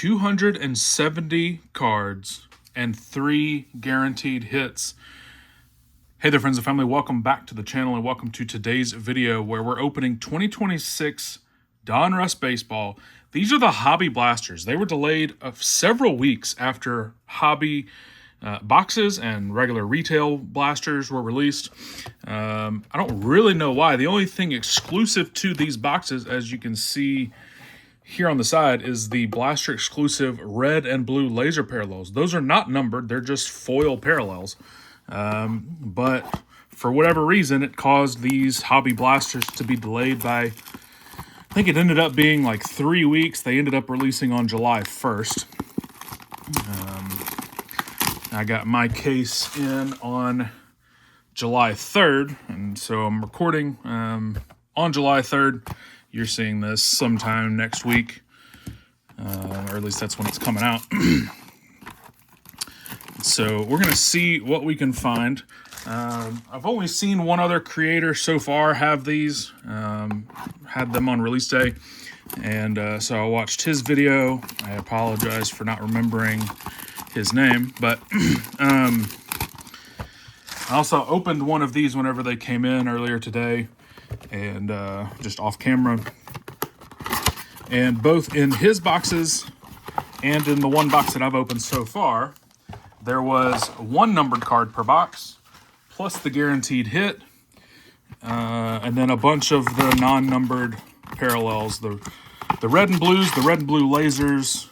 270 cards and 3 guaranteed hits. Hey there, friends and family. Welcome back to the channel and welcome to today's video where we're opening 2026 Donruss Baseball. These are the Hobby Blasters. They were delayed several weeks after Hobby boxes and regular retail blasters were released. I don't really know why. The only thing exclusive to these boxes, as you can see here on the side, is the blaster exclusive red and blue laser parallels. Those are not numbered. They're just foil parallels. But for whatever reason, it caused these Hobby Blasters to be delayed by, I think it ended up being like 3 weeks. They ended up releasing on July 1st. I got my case in on July 3rd, and so I'm recording on July 3rd. You're seeing this sometime next week, or at least that's when it's coming out. So we're going to see what we can find. I've only seen one other creator so far have these, had them on release day. And so I watched his video. I apologize for not remembering his name, but I also opened one of these whenever they came in earlier today, and just off camera. And both in his boxes and in the one box that I've opened so far, there was one numbered card per box, plus the guaranteed hit, and then a bunch of the non-numbered parallels, the red and blues, the red and blue lasers.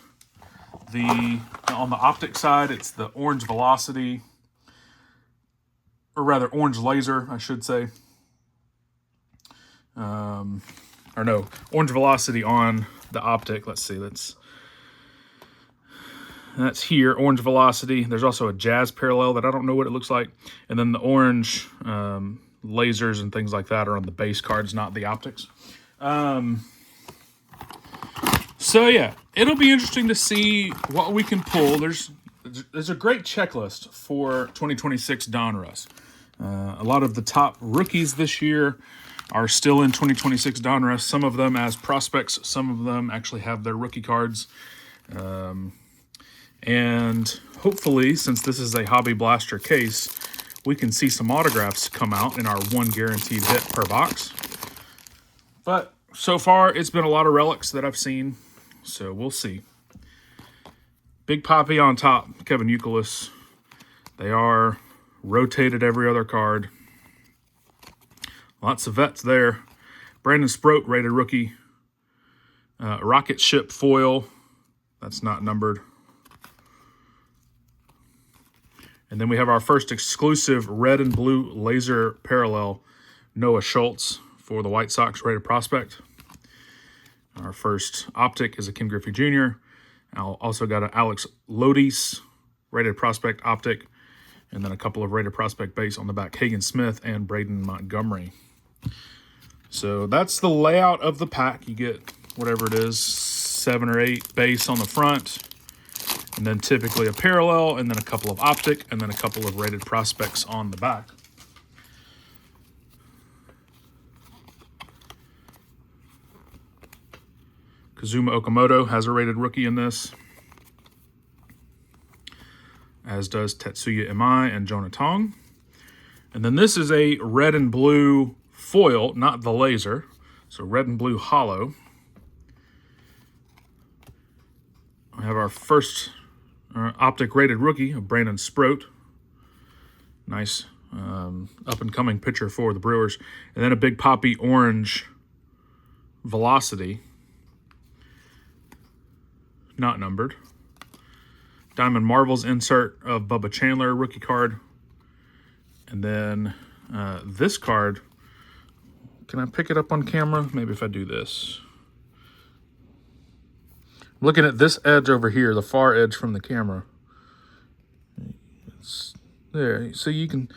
On the optic side, it's the orange velocity, or rather orange laser, I should say. Or no, orange velocity on the optic. Let's see, that's here, orange velocity. There's also a jazz parallel that I don't know what it looks like. And then the orange lasers and things like that are on the base cards, not the optics. So yeah, it'll be interesting to see what we can pull. There's a great checklist for 2026 Donruss. A lot of the top rookies this year are still in 2026 Donruss. Some of them as prospects. Some of them actually have their rookie cards. And hopefully, since this is a Hobby Blaster case, we can see some autographs come out in our one guaranteed hit per box. But so far, it's been a lot of relics that I've seen, so we'll see. Big Poppy on top, Kevin Youkilis. They are rotated every other card. Lots of vets there. Brandon Sproat, rated rookie. Rocket Ship foil. That's not numbered. And then we have our first exclusive red and blue laser parallel, Noah Schultz for the White Sox, rated prospect. Our first optic is a Ken Griffey Jr. Also got an Alex Lodis, rated prospect optic. And then a couple of rated prospect base on the back, Hagen Smith and Braden Montgomery. So that's the layout of the pack. You get whatever it is, 7 or 8 base on the front. And then typically a parallel, and then a couple of optic, and then a couple of rated prospects on the back. Kazuma Okamoto has a rated rookie in this, as does Tetsuya Imai and Jonah Tong. And then this is a red and blue foil, not the laser. So red and blue hollow. We have our first optic rated rookie of Brandon Sproat. Nice up-and-coming pitcher for the Brewers. And then a Big Poppy orange velocity. Not numbered. Diamond Marvels insert of Bubba Chandler rookie card. And then this card, can I pick it up on camera? Maybe if I do this. Looking at this edge over here, the far edge from the camera. It's there. So you can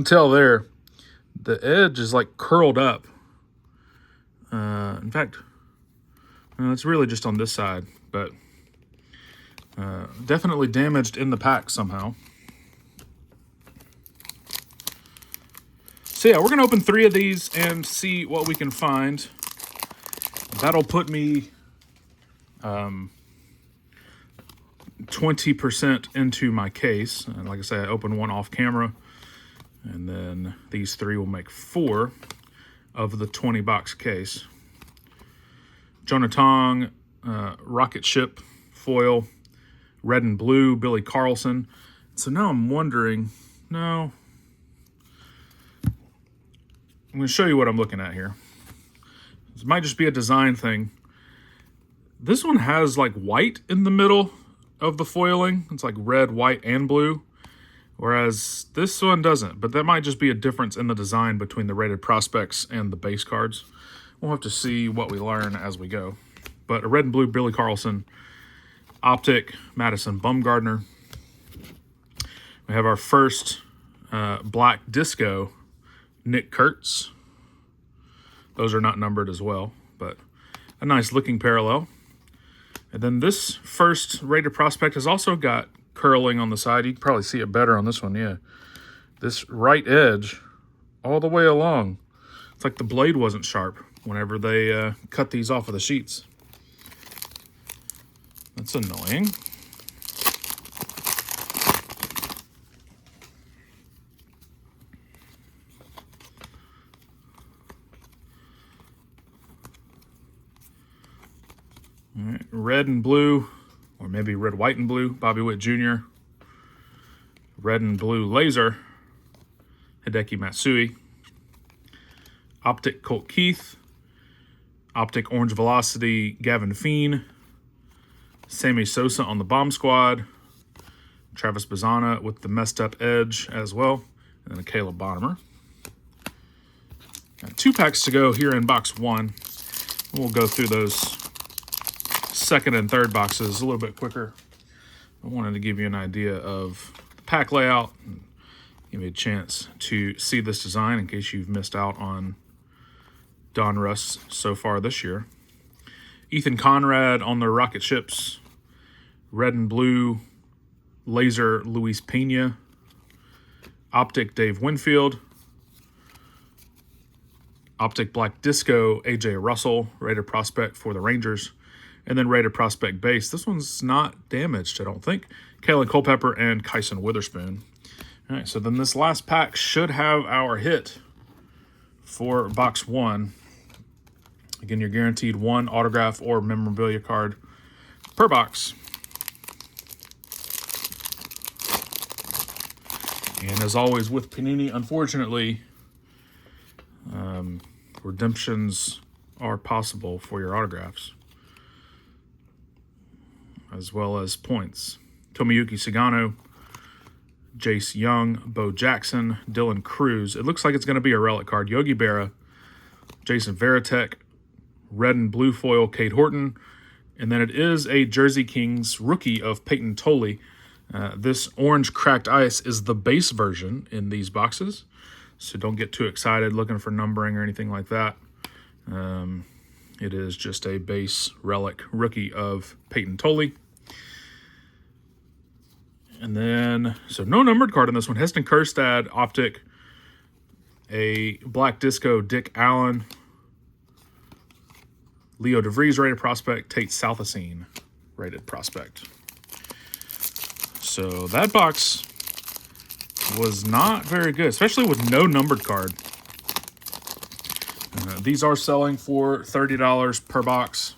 tell there, the edge is like curled up. In fact, it's really just on this side, but definitely damaged in the pack somehow. So yeah, we're gonna open 3 of these and see what we can find. That'll put me 20% into my case. And like I said, I opened one off camera. And then these 3 will make 4 of the 20-box case. Jonah Tong, Rocket Ship foil, red and blue, Billy Carlson. So now I'm wondering, no. I'm going to show you what I'm looking at here. This might just be a design thing. This one has like white in the middle of the foiling. It's like red, white, and blue. Whereas this one doesn't. But that might just be a difference in the design between the rated prospects and the base cards. We'll have to see what we learn as we go. But a red and blue Billy Carlson, Optic Madison Bumgarner. We have our first black disco Nick Kurtz. Those are not numbered as well, but a nice looking parallel. And then this first rated prospect has also got curling on the side. You can probably see it better on this one, yeah. This right edge all the way along. It's like the blade wasn't sharp whenever they cut these off of the sheets. That's annoying. All right, red and blue, or maybe red, white, and blue, Bobby Witt Jr. Red and blue laser, Hideki Matsui. Optic Colt Keith. Optic Orange Velocity, Gavin Feen. Sammy Sosa on the bomb squad. Travis Bazzana with the messed up edge as well. And then a Caleb Bonnemer. Got 2 packs to go here in box 1. We'll go through those second and third boxes a little bit quicker. I wanted to give you an idea of the pack layout and give you a chance to see this design in case you've missed out on Donruss so far this year. Ethan Conrad on the rocket ships. Red and blue laser Luis Pena. Optic Dave Winfield. Optic Black Disco AJ Russell, rated prospect for the Rangers. And then rated prospect base. This one's not damaged, I don't think. Kalen Culpepper and Kyson Witherspoon. All right, so then this last pack should have our hit for box 1. Again, you're guaranteed 1 autograph or memorabilia card per box. And as always with Panini, unfortunately, redemptions are possible for your autographs, as well as points. Tomoyuki Sagano, Jace Young, Bo Jackson, Dylan Cruz. It looks like it's going to be a relic card. Yogi Berra, Jason Varitek, red and blue foil Cade Horton, and then it is a Jersey Kings rookie of Peyton Tolley. This orange cracked ice is the base version in these boxes, so don't get too excited looking for numbering or anything like that. It is just a base relic rookie of Peyton Tolley. And then, so no numbered card in this one. Heston Kjerstad, Optic, a Black Disco Dick Allen, Leo DeVries, rated prospect, Tate Southasine, rated prospect. So that box was not very good, especially with no numbered card. These are selling for $30 per box.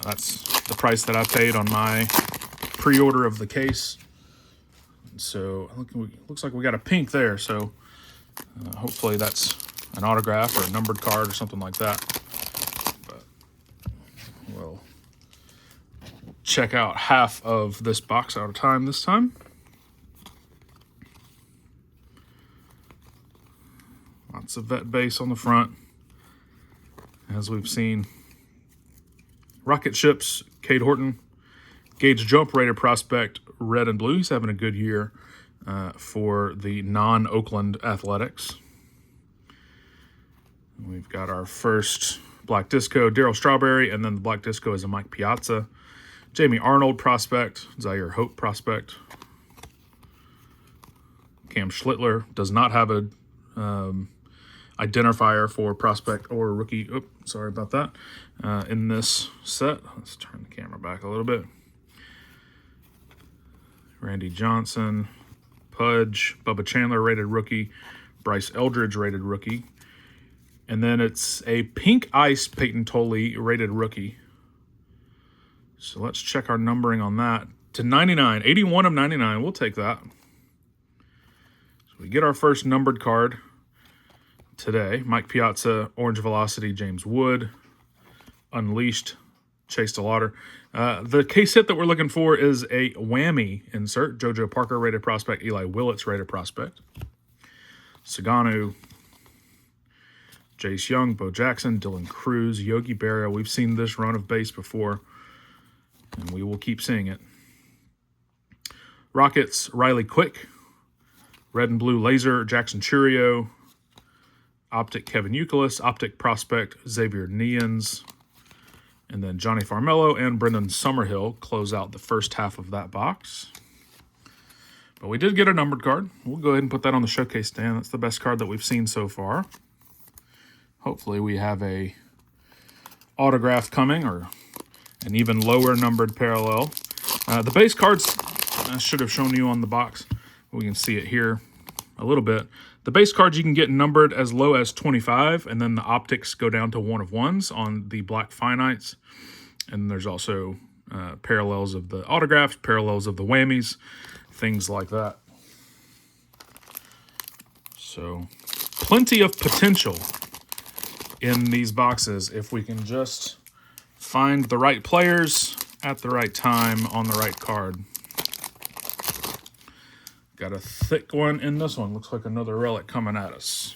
That's the price that I paid on my pre-order of the case. So looks like we got a pink there. So hopefully that's an autograph or a numbered card or something like that. But we'll check out half of this box at a time this time. Lots of vet base on the front, as we've seen. Rocket ships, Cade Horton. Gage Jump, rated prospect, red and blue. He's having a good year for the non-Oakland Athletics. We've got our first Black Disco, Darryl Strawberry, and then the Black Disco is a Mike Piazza. Jamie Arnold prospect, Zaire Hope prospect. Cam Schlittler does not have a identifier for prospect or rookie. Oh, sorry about that. In this set, let's turn the camera back a little bit. Randy Johnson, Pudge, Bubba Chandler, rated rookie. Bryce Eldridge, rated rookie. And then it's a pink ice Peyton Tolley, rated rookie. So let's check our numbering on that. To 99, 81 of 99. We'll take that. So we get our first numbered card today. Mike Piazza, Orange Velocity, James Wood, Unleashed, Chase DeLauder. The case hit that we're looking for is a whammy insert. JoJo Parker, rated prospect. Eli Willits, rated prospect. Saganu, Jace Young, Bo Jackson, Dylan Cruz, Yogi Berra. We've seen this run of base before, and we will keep seeing it. Rockets, Riley Quick. Red and Blue Laser, Jackson Churio. Optic, Kevin Youkilis. Optic Prospect, Xavier Neans. And then Johnny Farmello and Brendan Summerhill close out the first half of that box. But we did get a numbered card. We'll go ahead and put that on the showcase stand. That's the best card that we've seen so far. Hopefully we have a autograph coming or an even lower numbered parallel. The base cards, I should have shown you on the box. We can see it here a little bit. The base cards you can get numbered as low as 25, and then the optics go down to 1 of 1s on the black finites. And there's also parallels of the autographs, parallels of the whammies, things like that. So plenty of potential in these boxes if we can just find the right players at the right time on the right card. Got a thick one in this one. Looks like another relic coming at us.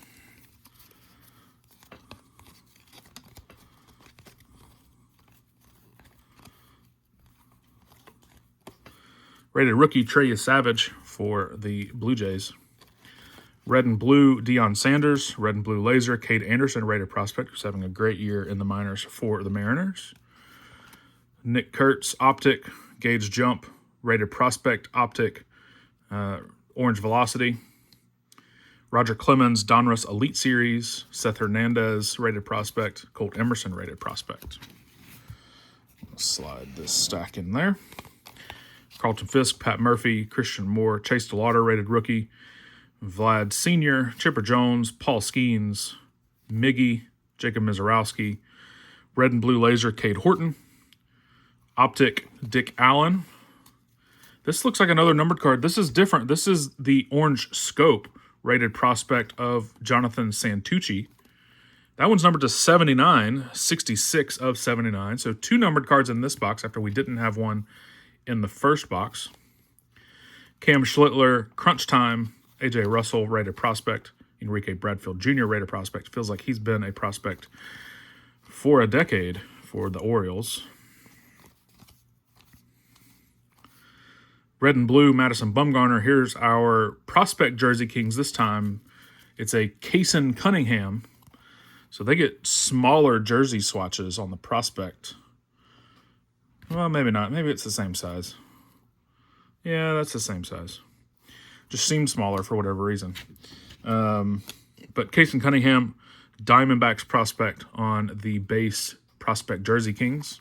Rated rookie Trey Savage for the Blue Jays. Red and Blue Deion Sanders. Red and Blue Laser Cade Anderson, rated prospect, who's having a great year in the minors for the Mariners. Nick Kurtz, Optic. Gauge Jump, rated prospect, Optic. Orange Velocity. Roger Clemens, Donruss Elite Series. Seth Hernandez, rated prospect. Colt Emerson, rated prospect. Let's slide this stack in there. Carlton Fisk, Pat Murphy, Christian Moore, Chase DeLauder, rated rookie. Vlad Sr., Chipper Jones, Paul Skeens, Miggy, Jacob Mizorowski. Red and Blue Laser, Cade Horton. Optic, Dick Allen. This looks like another numbered card. This is different. This is the Orange Scope rated prospect of Jonathan Santucci. That one's numbered to 79, 66 of 79. So 2 numbered cards in this box after we didn't have one in the first box. Cam Schlittler, Crunch Time, AJ Russell, rated prospect. Enrique Bradfield Jr., rated prospect. Feels like he's been a prospect for a decade for the Orioles. Red and Blue, Madison Bumgarner. Here's our prospect Jersey Kings this time. It's a Kaysen Cunningham. So they get smaller jersey swatches on the prospect. Well, maybe not. Maybe it's the same size. Yeah, that's the same size. Just seems smaller for whatever reason. But Kaysen Cunningham, Diamondbacks prospect on the base prospect Jersey Kings.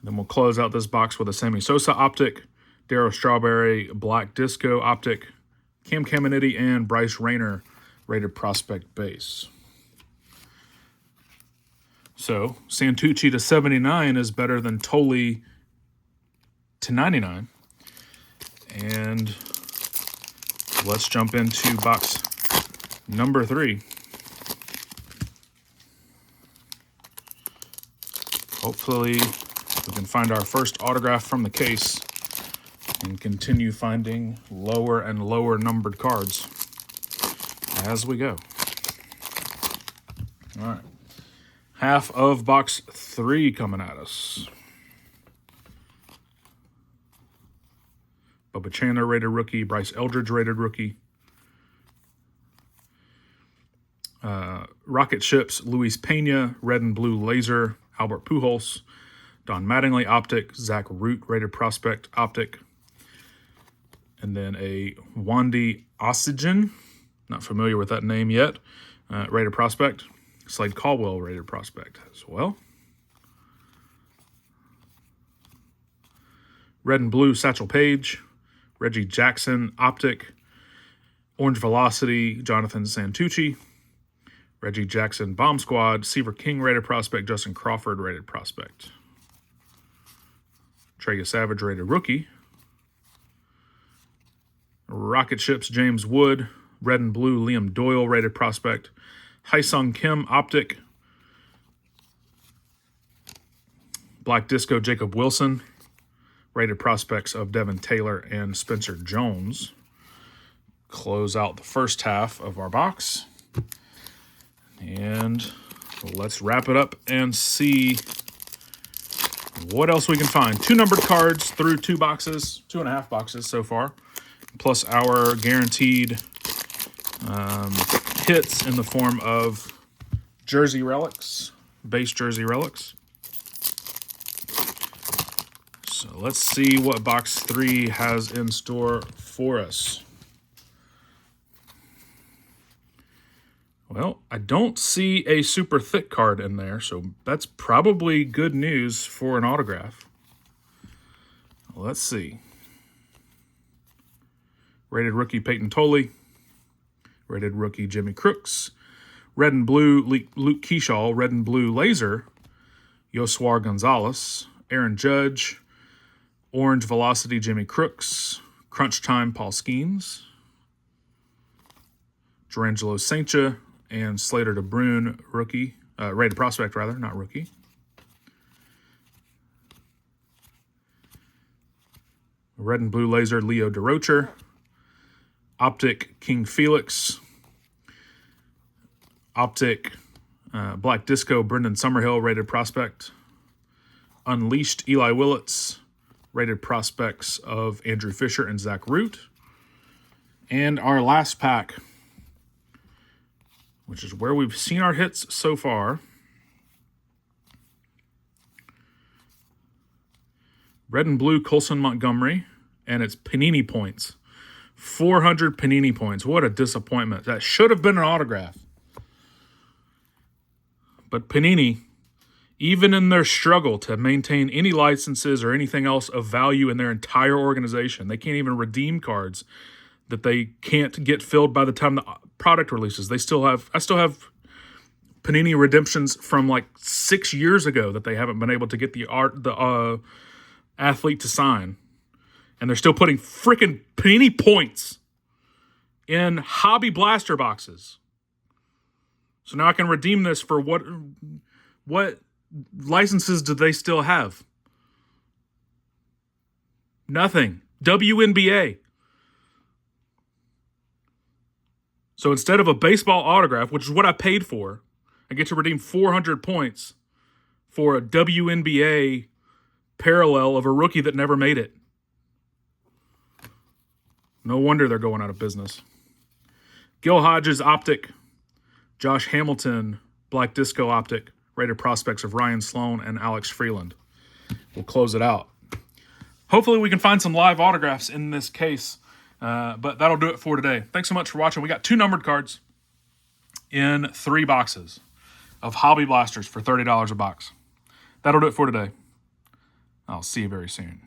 Then we'll close out this box with a Sammy Sosa Optic, Darryl Strawberry, Black Disco Optic, Cam Caminiti, and Bryce Rayner, rated prospect base. So Santucci to 79 is better than Tolley to 99. And let's jump into box number 3. Hopefully we can find our first autograph from the case and continue finding lower and lower numbered cards as we go. All right. Half of box 3 coming at us. Bubba Chandler, rated rookie. Bryce Eldridge, rated rookie. Rocket Ships, Luis Pena, Red and Blue Laser, Albert Pujols. Don Mattingly, Optic. Zach Root, rated prospect, Optic. And then a Wandy Oxygen, not familiar with that name yet, rated prospect. Slade Caldwell, rated prospect as well. Red and blue, Satchel Paige. Reggie Jackson, Optic. Orange Velocity, Jonathan Santucci. Reggie Jackson, Bomb Squad. Seaver King, rated prospect. Justin Crawford, rated prospect. Trey Savage, rated rookie. Rocket Ships, James Wood. Red and blue, Liam Doyle, rated prospect. Hyesung Kim, Optic. Black Disco, Jacob Wilson. Rated prospects of Devin Taylor and Spencer Jones. Close out the first half of our box. And let's wrap it up and see what else we can find. 2 numbered cards through 2 boxes, 2.5 boxes so far, plus our guaranteed hits in the form of jersey relics, base jersey relics. So let's see what box 3 has in store for us. Well, I don't see a super thick card in there, so that's probably good news for an autograph. Let's see. Rated rookie Peyton Tolley. Rated rookie Jimmy Crooks. Red and blue Luke Keyshaw. Red and blue laser Yoswar Gonzalez. Aaron Judge. Orange Velocity Jimmy Crooks. Crunch Time Paul Skeens. Jerangelo Saincha and Slater DeBrune, rookie. Rated prospect, rather, not rookie. Red and blue laser Leo DeRocher. Optic King Felix. Optic Black Disco Brendan Summerhill, rated prospect. Unleashed Eli Willits, rated prospects of Andrew Fisher and Zach Root. And our last pack, which is where we've seen our hits so far. Red and blue Colson Montgomery, and it's Panini Points. 400 Panini Points. What a disappointment. That should have been an autograph. But Panini, even in their struggle to maintain any licenses or anything else of value in their entire organization, they can't even redeem cards that they can't get filled by the time the product releases. I still have Panini redemptions from like 6 years ago that they haven't been able to get the athlete to sign. And they're still putting freaking Panini Points in hobby blaster boxes. So now I can redeem this for what licenses do they still have? Nothing. WNBA. So instead of a baseball autograph, which is what I paid for, I get to redeem 400 points for a WNBA parallel of a rookie that never made it. No wonder they're going out of business. Gil Hodges Optic. Josh Hamilton Black Disco Optic. Rated prospects of Ryan Sloan and Alex Freeland. We'll close it out. Hopefully we can find some live autographs in this case. But that'll do it for today. Thanks so much for watching. We got 2 numbered cards in 3 boxes of Hobby Blasters for $30 a box. That'll do it for today. I'll see you very soon.